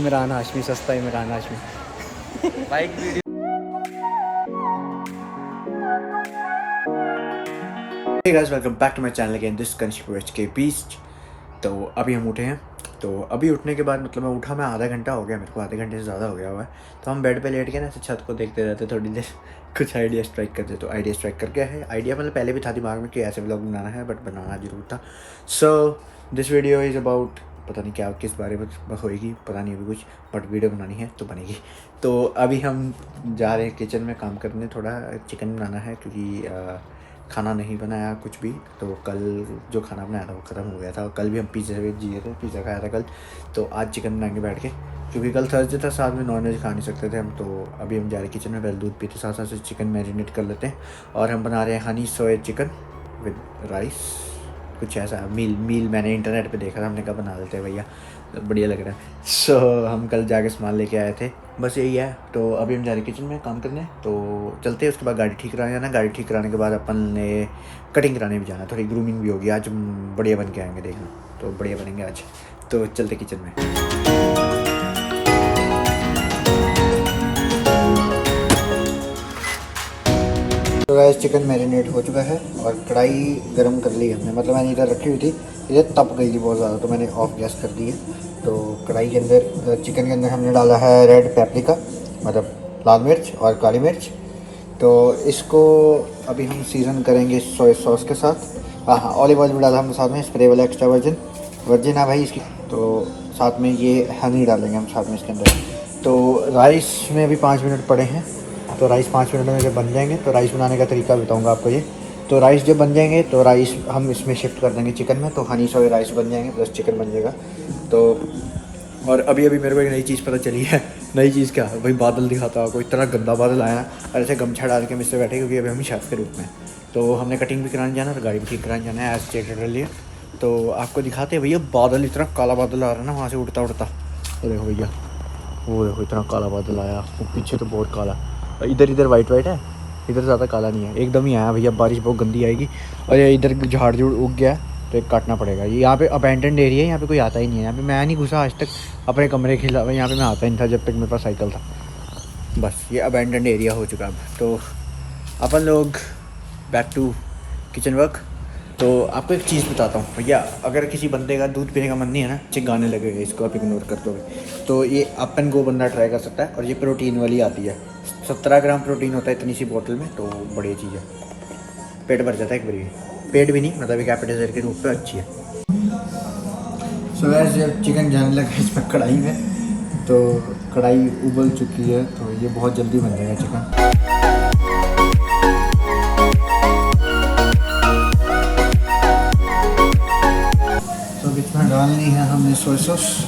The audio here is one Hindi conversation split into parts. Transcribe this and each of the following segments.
इमरान हाशमी, सस्ता Imran Hashmi. Bike video. Hey guys, welcome back to my channel again. This is Kanishk HK Beast। तो अभी हम उठे हैं। तो अभी उठने के बाद मतलब मैं आधा घंटा हो गया, मेरे को आधे घंटे से ज़्यादा हो गया हुआ है। तो हम बेड पे लेट के ना छत को देखते रहते थोड़ी देर, कुछ आइडिया स्ट्राइक करते। तो आइडिया स्ट्राइक करके है, आइडिया मतलब पहले भी था दिमाग में कि ऐसे व्लॉग बनाना है, बट बनाना जरूर था। So this video is about, पता नहीं क्या किस बारे में होएगी, पता नहीं अभी कुछ, बट वीडियो बनानी है तो बनेगी। तो अभी हम जा रहे हैं किचन में काम करने, थोड़ा चिकन बनाना है क्योंकि खाना नहीं बनाया कुछ भी। तो कल जो खाना बनाया था वो ख़त्म हो गया था। कल भी हम पिज़्ज़ा से जिए थे, पिज़्ज़ा खाया था कल। तो आज चिकन बनाएंगे बैठ के, क्योंकि कल थर्सडे था, साथ में नॉनवेज खा नहीं सकते थे हम। तो अभी हम जा रहे किचन में, पहले दूध पीते साथ साथ से चिकन मैरिनेट कर लेते हैं। और हम बना रहे हैं Honey soy chicken with rice, कुछ ऐसा मील मैंने इंटरनेट पे देखा था, हमने कहा बना लेते हैं भैया, बढ़िया लग रहा है। सो हम कल जाके सामान लेके आए थे, बस यही है। तो अभी हम जा रहे किचन में काम करने, तो चलते हैं। उसके बाद गाड़ी ठीक कराने जाना, गाड़ी ठीक कराने के बाद अपन ने कटिंग कराने भी जाना, थोड़ी ग्रूमिंग भी होगी आज, बढ़िया बन के आएंगे, देखना तो बढ़िया बनेंगे आज। तो चलते किचन में। तो गाइस चिकन मैरिनेट हो चुका है और कढ़ाई गरम कर ली हमने, मतलब मैंने इधर रखी हुई थी, इधर तप गई थी बहुत ज़्यादा, तो मैंने ऑफ गैस कर दी है। तो कढ़ाई के अंदर, चिकन के अंदर हमने डाला है रेड पेपरिका, मतलब लाल मिर्च और काली मिर्च। तो इसको अभी हम सीज़न करेंगे सोया सॉस के साथ। हाँ, ऑलिव ऑयल भी डाला हमने साथ में, स्प्रे वाला एक्स्ट्रा वर्जिन है भाई इसकी। तो साथ में ये हनी डालेंगे हम साथ में इसके अंदर। तो राइस में अभी 5 मिनट पड़े हैं, तो राइस 5 मिनट में जब बन जाएंगे, तो राइस बनाने का तरीका बताऊंगा आपको ये। तो राइस जब बन जाएंगे तो राइस हम इसमें शिफ्ट कर देंगे चिकन में, तो हनी सोया राइस बन जाएंगे प्लस चिकन बन जाएगा। तो और अभी मेरे को एक नई चीज़ पता चली है। नई चीज़ क्या भाई, बादल दिखाता आपको, इतना गंदा बादल आया और ऐसे गमछा डाल के मुझसे बैठे, क्योंकि अभी हम शेफ़ के रूप में। तो हमने कटिंग भी कराने जाना और गाड़ी भी ठीक कराने जाना है एज स्टेटेड लिए। तो आपको दिखाते हैं भैया, बादल इतना काला बादल आ रहा है ना वहाँ से उड़ता उड़ता। तो देखो भैया, वो देखो इतना काला बादल आया, वो पीछे तो बहुत काला, इधर वाइट है, इधर ज़्यादा काला नहीं है, एकदम ही आया भैया। बारिश बहुत गंदी आएगी। और ये इधर झाड़ झूड़ उग गया, तो एक काटना पड़ेगा। ये यहाँ पे अबैंडन्ड एरिया है, यहाँ पे कोई आता ही नहीं है। यहाँ पे मैं नहीं घुसा आज तक अपने कमरे के खिलाफ, यहाँ पे मैं आता ही नहीं था जब तक मेरे पास साइकिल था। बस ये अबैंडन्ड एरिया हो चुका अब। तो अपन लोग बैक टू किचन वर्क। तो आपको एक चीज़ बताता हूँ भैया, अगर किसी बंदे का दूध पीने का मन नहीं है ना, चिल्लाने लगेगा, इसको आप इग्नोर कर दोगे, तो ये अपन को बंदा ट्राई कर सकता है। और ये प्रोटीन वाली आती है, 17 ग्राम प्रोटीन होता है इतनी सी बोतल में, तो बढ़िया चीज़ है, पेट भर जाता है एक बारी। पेट भी नहीं, मतलब एक एपेटाइजर के रूप में अच्छी है। सो गाइस जब चिकन जाने लगा इसमें कढ़ाई में, तो कढ़ाई उबल चुकी है, तो ये बहुत जल्दी बन जाएगा चिकन। तो इसमें डालनी है हमने सोया सॉस,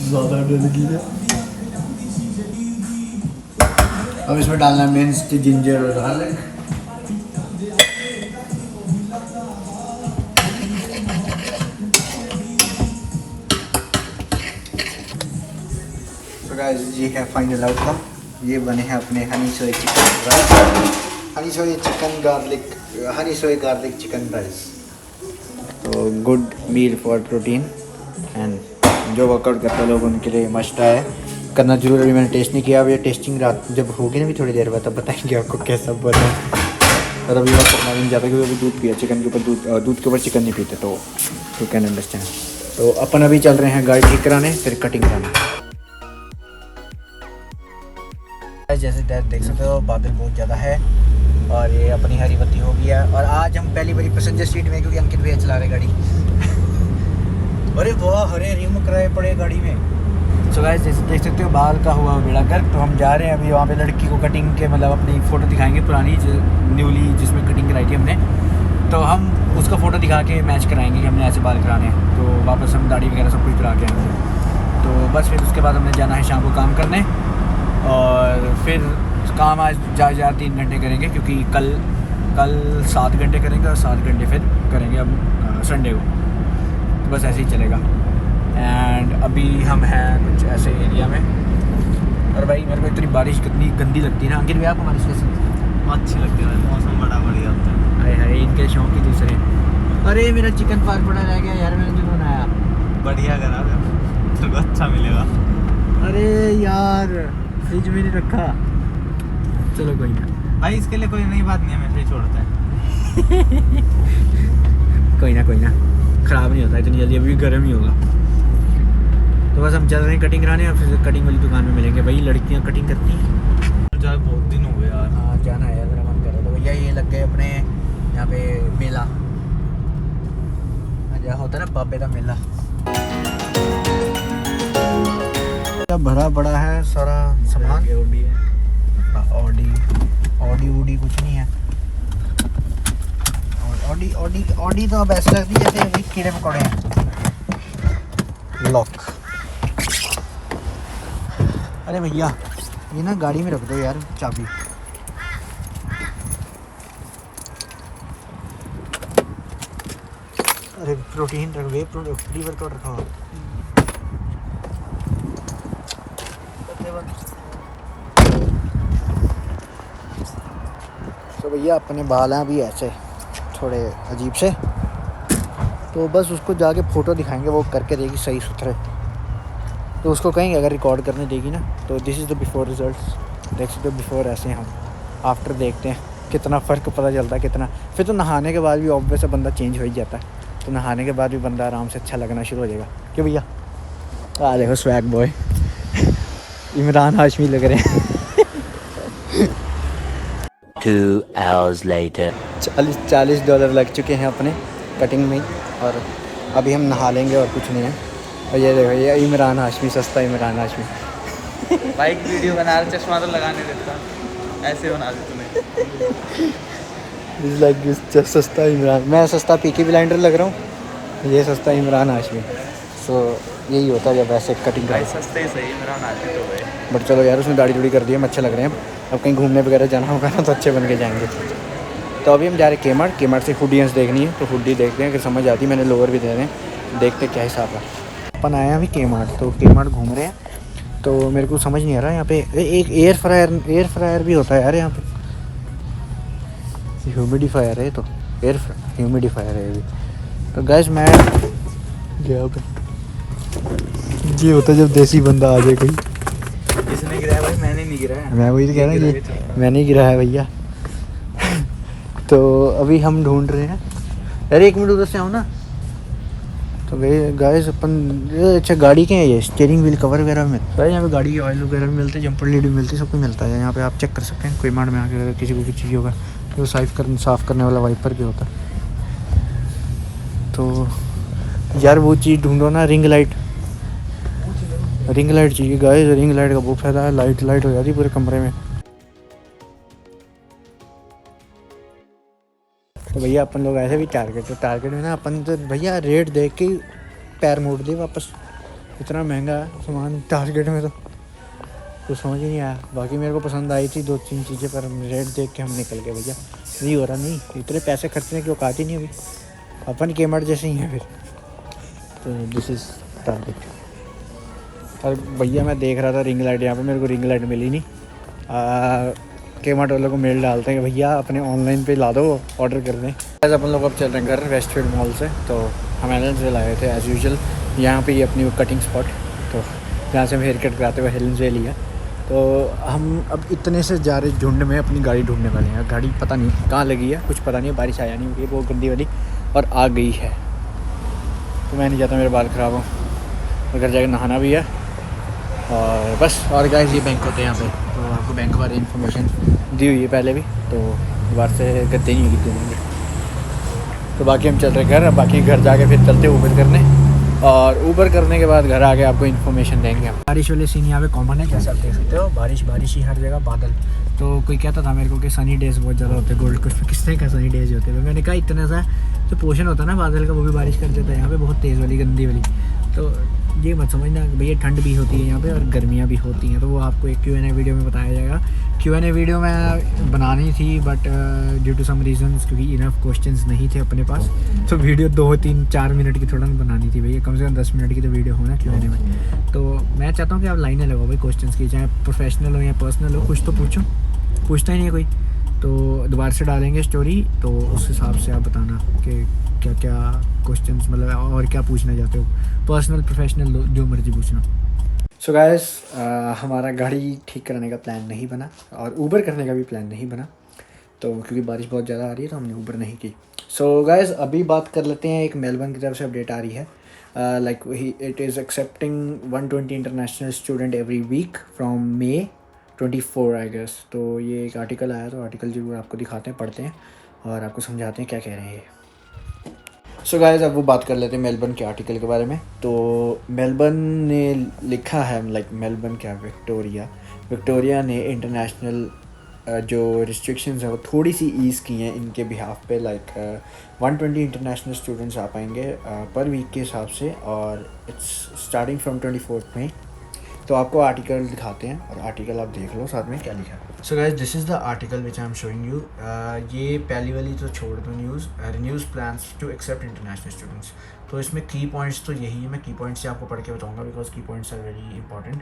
ज़्यादा लगी है। अब इसमें डालना है मिन्स्ड जिंजर और गार्लिक। तो गाइस ये है फाइनल आउटकम, ये बने हैं अपने honey soy chicken rice, honey soy garlic chicken rice. तो good meal for protein, and जो वर्कआउट करते लोग उनके लिए मस्ट है, करना जरूर। अभी मैंने टेस्ट नहीं किया, अब ये टेस्टिंग रात जब होगी ना भी थोड़ी देर बाद, तब बताएंगे आपको कैसा बना। और अभी मैं करना नहीं चाहता क्योंकि अभी दूध पिया, चिकन के ऊपर दूध के ऊपर चिकन नहीं पीते, तो यू कैन अंडरस्टैंड। तो अपन अभी चल रहे हैं गाड़ी ठीक कराने, फिर कटिंग कराने। जैसे देख सकते हो बादल बहुत ज़्यादा है और ये अपनी हरी बत्ती हो गई है। और आज हम पहली बारी पैसेंजर सीट में, क्योंकि अंकित भैया चला रहे गाड़ी। अरे वाह, हरे रिम कराए पड़े गाड़ी में। सो गाइस जैसे देख सकते हो बाहर का हुआ बेड़ा गर्क। तो हम जा रहे हैं अभी वहाँ पे लड़की को कटिंग के, मतलब अपनी फ़ोटो दिखाएंगे पुरानी जो न्यूली जिसमें कटिंग कराई थी हमने, तो हम उसका फ़ोटो दिखा के मैच कराएंगे कि हमने ऐसे बाल कराने हैं। तो वापस हम दाढ़ी वगैरह सब कुछ करा के आएंगे। तो बस फिर उसके बाद हमने जाना है शाम को काम करने, और फिर काम आज जा 3 घंटे करेंगे, क्योंकि कल 7 घंटे करेंगे और 7 घंटे फिर करेंगे अब संडे को, तो बस ऐसे ही चलेगा। एंड अभी हम हैं कुछ ऐसे एरिया में, और भाई मेरे को इतनी बारिश कितनी गंदी लगती है ना। अंकित भैया आपको बारिश कैसी अच्छी लगती है, मौसम बड़ा बढ़िया होता है। हाय हाय, इनके शौक ही दूसरे। अरे मेरा चिकन पार पड़ा रह गया यार, मैंने जो बनाया। बढ़िया करा तेरे को, अच्छा मिलेगा। अरे यार फ्रिज में नहीं रखा, चलो कोई ना भाई इसके लिए कोई नई बात नहीं है, मैं फिर छोड़ता है। कोई ना, ख़राब नहीं होता इतनी जल्दी, अभी गर्म ही होगा। तो बस हम चल रहे हैं कटिंग कराने, और फिर कटिंग वाली दुकान में मिलेंगे। भाई लड़कियां कटिंग करती हैं। जाए बहुत दिन हो गए यार। हाँ जाना है, मेरा मन कर रहा है। तो भैया ये लग गए अपने यहाँ पे मेला, जहाँ होता है ना बाबे का मेला। भरा पड़ा है सारा सामान। ऑडी कुछ नहीं है। ऑडी तो अब ऐसे लगती है जैसे अभी कीड़े मकोड़े हैं। लॉक। अरे भैया ये ना गाड़ी में रख दो यार चाबी। अरे प्रोटीन रख, वे प्री वर्कआउट रखा हुआ। तो भैया अपने बाल हैं अभी ऐसे थोड़े अजीब से, तो बस उसको जाके फ़ोटो दिखाएंगे, वो करके देगी सही सुथरे। तो उसको कहेंगे अगर रिकॉर्ड करने देगी ना, तो this is the before results, देख सकते हो बिफोर ऐसे हैं हम, आफ्टर देखते हैं कितना फ़र्क पता चलता है कितना। फिर तो नहाने के बाद भी ऑब्वियस है बंदा चेंज हो ही जाता है, तो नहाने के बाद भी बंदा आराम से अच्छा लगना शुरू हो जाएगा। क्यों भैया? आ देखो स्वैग बॉय इमरान हाशमी लग रहे हैं। 2 hours later. $40 लग चुके हैं अपने कटिंग में, और अभी हम नहा लेंगे और कुछ नहीं है। और ये देखो ये इमरान हाशमी, सस्ता इमरान हाशमी। बाइक वीडियो बना रहे, चश्मा तो लगाने देता, ऐसे बना दे तूने। लाइक सस्ता इमरान, मैं सस्ता पीकी ब्लाइंडर लग रहा हूँ, ये सस्ता इमरान हाशमी। सो यही होता है जब ऐसे कटिंग भाई सस्ते ही सही, इमरान हाशमी तो गए। बट चलो यार उसने दाढ़ी थोड़ी कर दी है, अच्छे लग रहे हैं। अब कहीं घूमने वगैरह जाना होगा ना तो अच्छे बन के जाएंगे। तो अभी हम जा रहे हैं केमार्ट से हुडियाँ देखनी है, तो हुडी देखते हैं, अगर समझ आती मैंने लोअर भी दे रहे हैं, देखते क्या हिसाब है। अपन आए हैं अभी केमार्ट, तो केमार्ट घूम रहे हैं। तो मेरे को समझ नहीं आ रहा यहाँ पे एक एयर फ्रायर भी होता है यार यहाँ पे। ह्यूमिडिफायर है, तो एयर ह्यूमिडिफायर है ये भी। तो गैस मैं गया पे ये होता है जब देसी बंदा आ जाए कोई। किसने गिराया भाई? मैंने नहीं गिराया। मैं वही तो कह रहा हूँ, ये मैंने गिराया भैया। तो अभी हम ढूंढ रहे हैं। अरे एक मिनट उधर से आओ ना। तो गाइस अपन अच्छा गाड़ी के हैं ये स्टीयरिंग व्हील कवर वगैरह में भाई, यहाँ पे गाड़ी के ऑयल वगैरह भी मिलते हैं, जंपर लीड भी मिलती है, सब कुछ मिलता है यहाँ पे। आप चेक कर सकते हैं कोई मार्ट में आके, अगर किसी को कुछ चाहिए होगा तो साफ़ करने वाला वाइपर भी होता है। तो यार वो चीज़ ढूंढो ना, रिंग लाइट चाहिए गाइस। रिंग लाइट का बहुत फ़ायदा है, लाइट हो जाती है पूरे कमरे में। तो भैया अपन लोग ऐसे भी टारगेट में ना अपन तो भैया रेट देख के पैर मोड़ दिए वापस। इतना महंगा सामान टारगेट में तो समझ ही नहीं आया। बाकी मेरे को पसंद आई थी 2-3 चीज़ें, पर रेट देख के हम निकल गए भैया, नहीं हो रहा, नहीं इतने पैसे खर्चने की औकात ही नहीं अभी, अपन केमार्ट जैसे ही हैं फिर। तो दिस इज़ टारगेट। और भैया मैं देख रहा था रिंग लाइट, यहाँ पे मेरे को रिंग लाइट मिली नहीं। केमार्ट वालों को मेल डालते हैं कि भैया अपने ऑनलाइन पे ला दो, ऑर्डर कर दें। ऐसे अपन लोग अब चल रहे हैं घर वेस्टफील्ड मॉल से। तो हम हेलेंसवेल आए थे एज़ यूजुअल, यहाँ पे ये अपनी कटिंग स्पॉट, तो जहाँ से हम हेयर कट कराते हुए हेलेंसवेल लिया। तो हम अब इतने से जा रहे झुंड में अपनी गाड़ी ढूंढने वाले हैं। गाड़ी पता नहीं कहाँ लगी है, कुछ पता नहीं, बारिश आया नहीं, वो गंदी वाली और आ गई है। तो मैं नहीं चाहता मेरे बाल ख़राब हो, तो घर जाकर नहाना भी है और बस। और गाइस ये बैंक होते हैं यहाँ पे, तो आपको बैंक बारे इन्फॉर्मेशन दी हुई है पहले भी, तो दोबारा से गद्दे नहीं देंगे। तो बाकी हम चल रहे घर, बाकी घर जाके फिर चलते ऊबर करने, और ऊबर करने के बाद घर आके आपको इन्फॉर्मेशन देंगे हम। बारिश वाले सीन यहाँ पे कॉमन है, जैसे आप देख सकते हो, बारिश ही हर जगह, बादल। तो कोई कहता था मेरे को कि सनी डेज़ बहुत ज़्यादा होते हैं, गोल्ड कोस्ट में किस तरह का सनी डेज़ होते हैं। तो मैंने कहा इतना सा जो पोर्शन होता है ना बादल का, वो भी बारिश कर देता है यहाँ पे, बहुत तेज़ वाली गंदी वाली। तो ये मत समझना भैया ठंड भी होती है यहाँ पे और गर्मियाँ भी होती हैं, तो वो आपको एक Q&A वीडियो में बताया जाएगा। Q&A वीडियो मैं बनानी थी but due to some reasons, क्योंकि इनफ क्वेश्चंस नहीं थे अपने पास, तो वीडियो 2-3-4 मिनट की थोड़ा बनानी थी भैया, कम से कम 10 मिनट की तो वीडियो हो ना Q&A में। तो मैं चाहता हूँ कि आप लाइनें लगाओ भाई क्वेश्चंस की, चाहे प्रोफेशनल हो या पर्सनल हो, कुछ तो पूछो। पूछता ही नहीं है कोई, तो दोबारा से डालेंगे स्टोरी, तो उस हिसाब से आप बताना कि क्या क्या क्वेश्चंस मतलब और क्या पूछना चाहते हो, पर्सनल प्रोफेशनल जो मर्जी पूछना। सो गाइस हमारा गाड़ी ठीक कराने का प्लान नहीं बना और ऊबर करने का भी प्लान नहीं बना, तो क्योंकि बारिश बहुत ज़्यादा आ रही है तो हमने ऊबर नहीं की। सो गाइस अभी बात कर लेते हैं, एक मेलबर्न की तरफ से अपडेट आ रही है, like it is accepting 120 international student every week from May 24 I guess. तो ये एक आर्टिकल आया, तो आर्टिकल जरूर आपको दिखाते हैं, पढ़ते हैं और आपको समझाते हैं क्या कह रहे हैं ये। सो गाइस अब वो बात कर लेते हैं मेलबर्न के आर्टिकल के बारे में। तो मेलबर्न ने लिखा है, लाइक मेलबर्न क्या, विक्टोरिया ने इंटरनेशनल जो रिस्ट्रिक्शंस है वो थोड़ी सी ईज़ की हैं इनके बिहाफ पे, लाइक 120 इंटरनेशनल स्टूडेंट्स आ पाएंगे पर वीक के हिसाब से, और इट्स स्टार्टिंग फ्रॉम 24 मई। तो आपको आर्टिकल दिखाते हैं और आर्टिकल आप देख लो साथ में क्या लिखा है। So guys this is the article which I am showing you. ये पहली वाली तो छोड़ दो, news plans to accept international students. तो इसमें की पॉइंट्स तो यही है, मैं की पॉइंट्स से आपको पढ़ के बताऊंगा बिकॉज की पॉइंट्स आर वेरी इंपॉर्टेंट।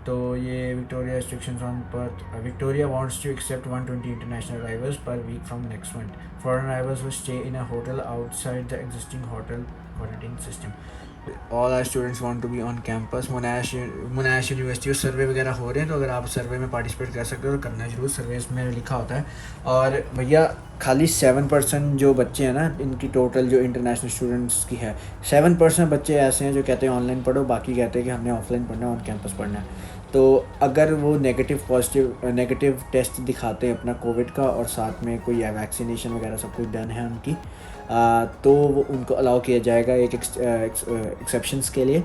तो ये विक्टोरिया रिस्ट्रिक्शंस ऑन पर Victoria wants to accept 120 international arrivals per week from next month. Foreign arrivals will stay in a hotel outside the existing hotel quarantine system. All our students want to be on campus. Monash University और सर्वे वगैरह हो रहे हैं, तो अगर आप सर्वे में पार्टिसिपेट कर सकते हो तो करना जरूर, सर्वे में लिखा होता है। और भैया खाली 7% जो बच्चे हैं ना इनकी टोटल जो इंटरनेशनल स्टूडेंट्स की है, 7% बच्चे ऐसे हैं जो कहते हैं ऑनलाइन पढ़ो, बाकी कहते हैं कि हमने ऑफलाइन पढ़ना है, ऑन कैंपस पढ़ना है। तो अगर वो नेगेटिव टेस्ट दिखाते हैं अपना कोविड का और साथ में कोई वैक्सीनेशन वगैरह सब कुछ डन है उनकी, तो वो उनको अलाउ किया जाएगा एक एक्सेप्शंस के लिए,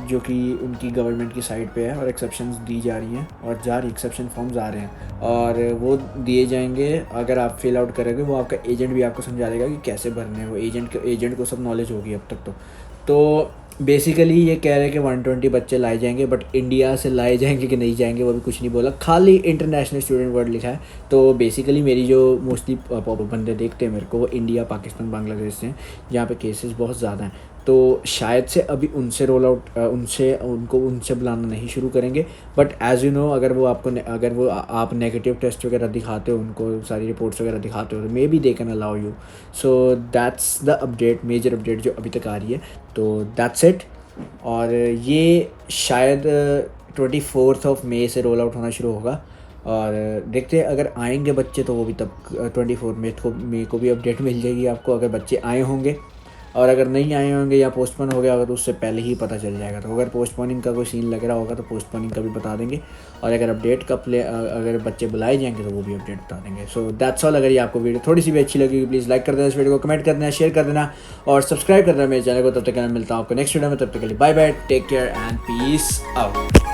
जो कि उनकी गवर्नमेंट की साइड पे है, और एक्सेप्शंस दी जा रही हैं और एक्सेप्शन फॉर्म्स आ रहे हैं और वो दिए जाएंगे। अगर आप फिल आउट करोगे वो आपका एजेंट भी आपको समझा देगा कि कैसे भरने हैं, वो एजेंट को सब नॉलेज होगी अब तक। तो बेसिकली ये कह रहे हैं कि 120 बच्चे लाए जाएंगे, बट इंडिया से लाए जाएंगे कि नहीं जाएंगे वो भी कुछ नहीं बोला, खाली इंटरनेशनल स्टूडेंट वर्ड लिखा है। तो बेसिकली मेरी जो मोस्टली बंदे देखते हैं मेरे को, वो इंडिया, पाकिस्तान, बांग्लादेश से हैं जहाँ पे केसेस बहुत ज़्यादा हैं। तो शायद से अभी उनसे उनसे बुलाना नहीं शुरू करेंगे, बट एज़ यू नो अगर वो आप नेगेटिव टेस्ट वगैरह दिखाते हो, उनको सारी रिपोर्ट्स वगैरह दिखाते हो, तो maybe they can allow you. So that's the update, major update जो अभी तक आ रही है। तो दैट्स इट। और ये शायद 24 मई से रोल आउट होना शुरू होगा, और देखते हैं अगर आएंगे बच्चे तो वो भी तब 24 मई को भी अपडेट मिल जाएगी आपको, अगर बच्चे आए होंगे। और अगर नहीं आए होंगे या पोस्टपोन हो गया होगा तो उससे पहले ही पता चल जाएगा। तो अगर पोस्टपोनिंग का कोई सीन लग रहा होगा तो पोस्टपोनिंग का भी बता देंगे, और अगर अगर बच्चे बुलाए जाएंगे तो वो भी अपडेट बता देंगे। So that's all. अगर ये आपको वीडियो थोड़ी सी भी अच्छी लगी प्लीज़ लाइक कर देना इस वीडियो को, कमेंट कर देना, शेयर कर देना और सब्सक्राइब कर देना मेरे चैनल को। तब तक मैं मिलता हूँ आपको नेक्स्ट वीडियो में, तब तक के लिए bye bye, take care and peace out.